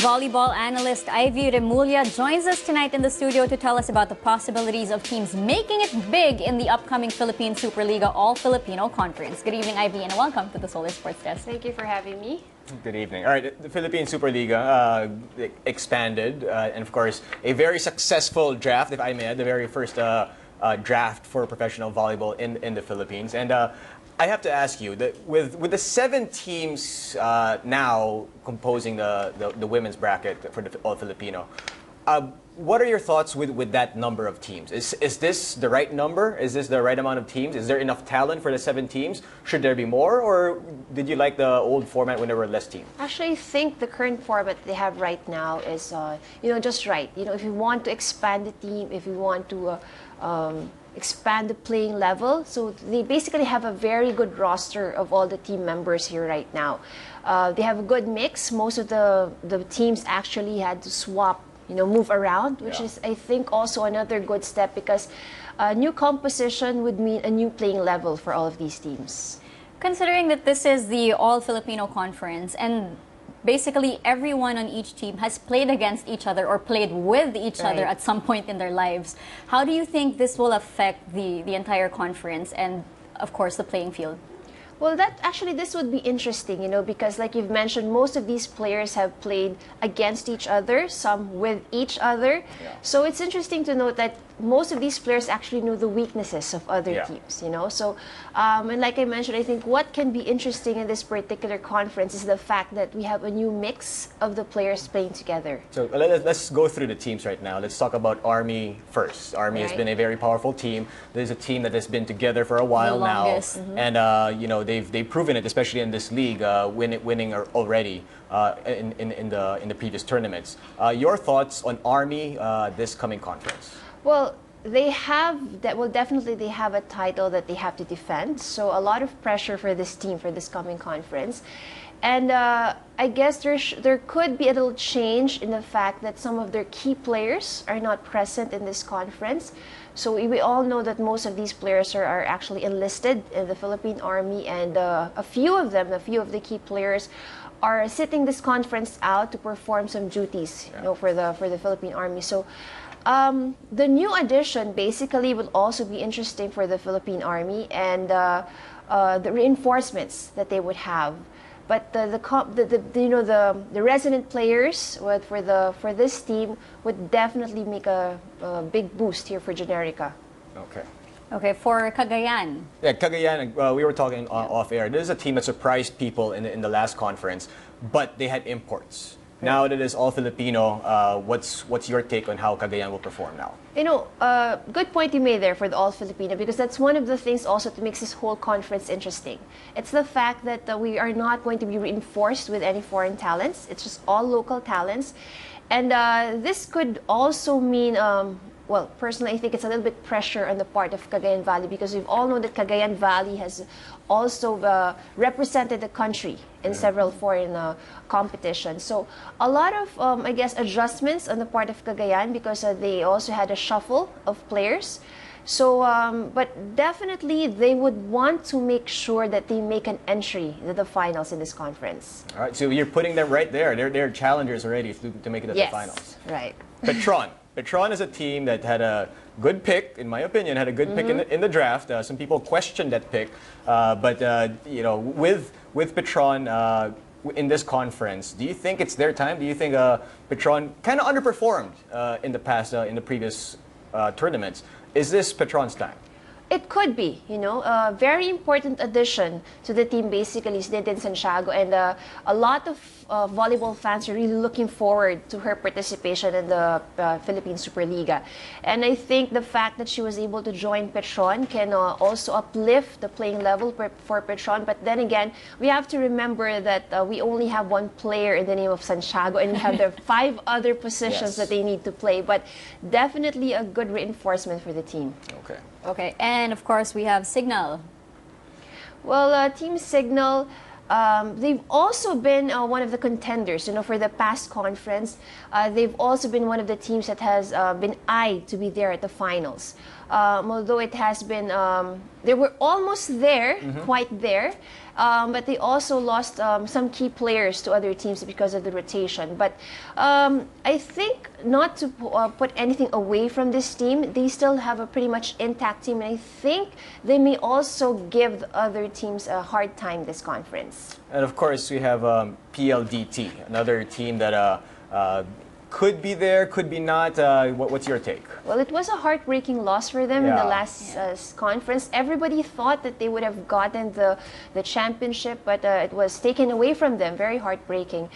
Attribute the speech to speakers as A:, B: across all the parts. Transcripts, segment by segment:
A: Volleyball analyst Ivy Remulla joins us tonight in the studio to tell us about the possibilities of teams making it big in the upcoming Philippine Superliga All-Filipino Conference. Good evening, Ivy, and welcome to the Solar Sports Desk.
B: Thank you for having me.
C: Good evening. All right, the Philippine Superliga expanded, and of course, a very successful draft, if I may add, the very first draft for professional volleyball in the Philippines. And I have to ask you that with the 7 teams now composing the women's bracket for the All-Filipino, what are your thoughts with that number of teams? Is this the right number? Is this the right amount of teams? Is there enough talent for the 7 teams? Should there be more, or did you like the old format when there were less teams?
B: Actually, I think the current format they have right now is, just right. If you want to expand the team, if you want to expand the playing level, so they basically have a very good roster of all the team members here right now. They have a good mix. Most of the teams actually had to swap, move around, which is, I think, also another good step, because a new composition would mean a new playing level for all of these teams.
A: Considering that this is the All-Filipino Conference and basically everyone on each team has played against each other or played with each other at some point in their lives, how do you think this will affect the entire conference and, of course, the playing field?
B: Well, this would be interesting, because like you've mentioned, most of these players have played against each other, some with each other.
C: Yeah.
B: So it's interesting to note that most of these players actually know the weaknesses of other teams, So, and like I mentioned, I think what can be interesting in this particular conference is the fact that we have a new mix of the players playing together.
C: So let's go through the teams right now. Let's talk about Army first. Army has been a very powerful team. There's a team that has been together for a while now, and they've proven it, especially in this league, winning already in the previous tournaments. Your thoughts on Army this coming conference?
B: Well, they have that. Well, definitely they have a title that they have to defend. So a lot of pressure for this team for this coming conference, and I guess there could be a little change in the fact that some of their key players are not present in this conference. So we all know that most of these players are actually enlisted in the Philippine Army, and a few of the key players are sitting this conference out to perform some duties, for the Philippine Army. So. The new addition basically will also be interesting for the Philippine Army, and the reinforcements that they would have. But the resident players for this team would definitely make a big boost here for Generica.
C: Okay.
A: Okay, for Cagayan.
C: Yeah, Cagayan, we were talking off air. This is a team that surprised people in the last conference, but they had imports. Now that it's all Filipino, what's your take on how Cagayan will perform now?
B: Good point you made there for the all Filipino, because that's one of the things also that makes this whole conference interesting. It's the fact that we are not going to be reinforced with any foreign talents. It's just all local talents, and this could also mean. Well, personally, I think it's a little bit pressure on the part of Cagayan Valley, because we've all known that Cagayan Valley has also represented the country in several foreign competitions. So a lot of, I guess, adjustments on the part of Cagayan, because they also had a shuffle of players. So, but definitely they would want to make sure that they make an entry to the finals in this conference.
C: All right, so you're putting them right there. They're challengers already to make it to the finals.
B: Right.
C: Petron is a team that had a good pick, in my opinion, had a good pick in the draft. Some people questioned that pick, but with Petron in this conference, do you think it's their time? Do you think Petron kind of underperformed in the past, in the previous tournaments? Is this Petron's time?
B: It could be, a very important addition to the team basically is Nadine Santiago, and a lot of volleyball fans are really looking forward to her participation in the Philippine Superliga. And I think the fact that she was able to join Petron can also uplift the playing level for Petron. But then again, we have to remember that we only have one player in the name of Santiago, and we have the 5 other positions that they need to play. But definitely a good reinforcement for the team.
C: Okay.
A: Okay, and of course we have Signal.
B: Well, Team Signal, they've also been one of the contenders, for the past conference. They've also been one of the teams that has been eyed to be there at the finals. although it has been, they were almost there, quite there, but they also lost some key players to other teams because of the rotation. But I think, not to put anything away from this team, they still have a pretty much intact team, and I think they may also give the other teams a hard time this conference.
C: And of course, we have PLDT, another team that could be there, could be not. What's your take?
B: Well, it was a heartbreaking loss for them in the
C: Yeah.
B: last conference. Everybody thought that they would have gotten the championship, but it was taken away from them. Very heartbreaking.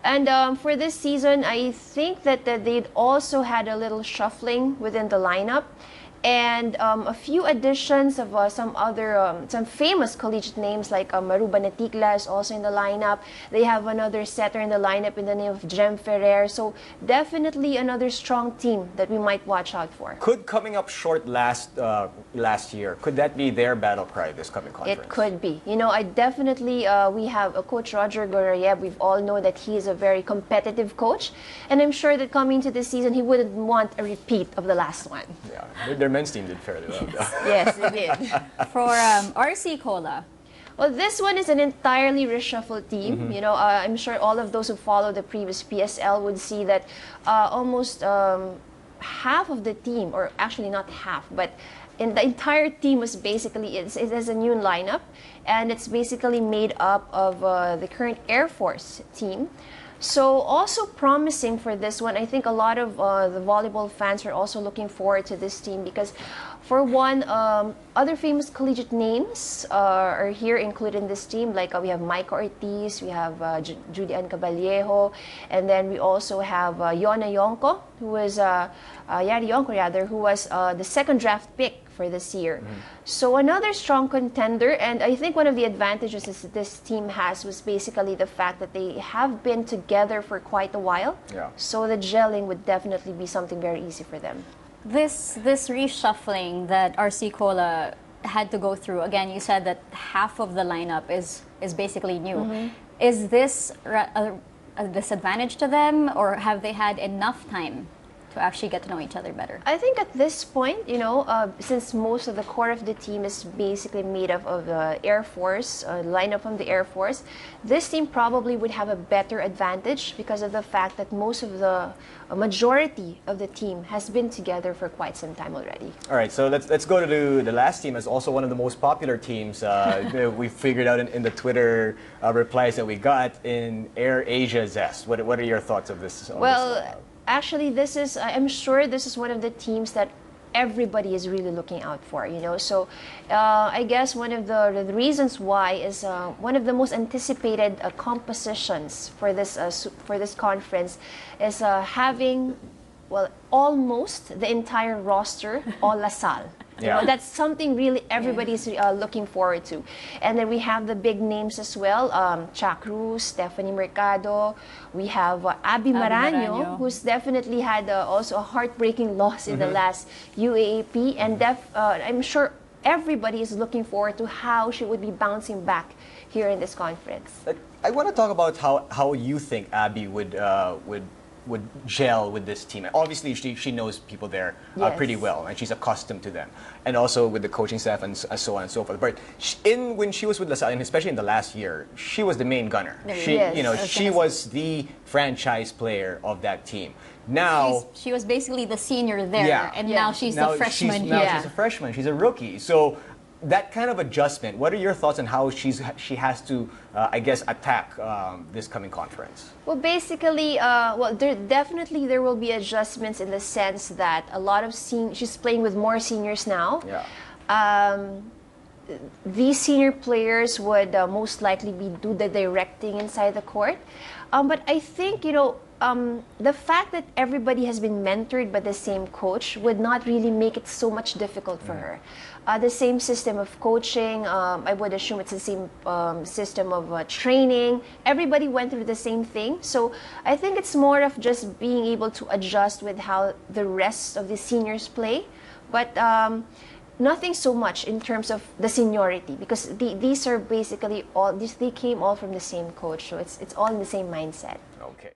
B: And for this season, I think that they'd also had a little shuffling within the lineup. And a few additions of some other, some famous collegiate names like Maruba Natikla is also in the lineup. They have another setter in the lineup in the name of Jem Ferrer. So definitely another strong team that we might watch out for.
C: Could coming up short last year, could that be their battle cry this coming conference?
B: It could be. You know, I definitely, we have a coach, Roger Goroyev. We've all know that he is a very competitive coach. And I'm sure that coming into this season, he wouldn't want a repeat of the last one.
C: Yeah, their men's team did fairly well.
B: Yes, it did.
A: For RC Cola,
B: Well, this one is an entirely reshuffled team. You know, I'm sure all of those who follow the previous PSL would see that almost half of the team, or actually not half, but the entire team was basically, it is a new lineup, and it's basically made up of the current Air Force team. So also promising for this one, I think a lot of the volleyball fans are also looking forward to this team because, for one, other famous collegiate names are here included in this team. Like we have Micah Ortiz, we have Judy Ann Caballejo, and then we also have Yona Yonko, who was Yari Yonko rather, who was the second draft pick for this year. So another strong contender, and I think one of the advantages this team has was basically the fact that they have been together for quite a while.
C: Yeah.
B: So the gelling would definitely be something very easy for them.
A: this reshuffling that RC Cola had to go through, again, you said that half of the lineup is basically new. Is this a disadvantage to them, or have they had enough time to actually get to know each other better?
B: I think at this point, you know, since most of the core of the team is basically made up of the Air Force, lineup from the Air Force, this team probably would have a better advantage because of the fact that most of the majority of the team has been together for quite some time already.
C: All right, so let's go to the last team as also one of the most popular teams we figured out in the Twitter replies that we got in Air Asia Zest. What are your thoughts of this?
B: Actually, this is, I'm sure this is one of the teams that everybody is really looking out for, you know. So I guess one of the reasons why is one of the most anticipated compositions for this conference is having, well, almost the entire roster all LaSalle. You know, that's something really everybody's looking forward to. And then we have the big names as well, Cha Cruz, Stephanie Mercado. We have Abby Maraño, who's definitely had also a heartbreaking loss in the last UAAP. And I'm sure everybody is looking forward to how she would be bouncing back here in this conference.
C: I want to talk about how you think Abby would gel with this team. Obviously, she knows people there pretty well, and she's accustomed to them, and also with the coaching staff and so on and so forth. But when she was with LaSalle, and especially in the last year, she was the main gunner. She was the franchise player of that team. Now
A: she was basically the senior there, and now she's the freshman.
C: She's a freshman. She's a rookie. So that kind of adjustment. What are your thoughts on how she has to, I guess, attack this coming conference?
B: Well, basically, there will be adjustments in the sense that a lot of she's playing with more seniors now. These senior players would most likely do the directing inside the court. But I think, you know, the fact that everybody has been mentored by the same coach would not really make it so much difficult for her. The same system of coaching, I would assume it's the same system of training. Everybody went through the same thing. So I think it's more of just being able to adjust with how the rest of the seniors play. But nothing so much in terms of the seniority, because these are basically they came all from the same coach. So it's all in the same mindset.
C: Okay.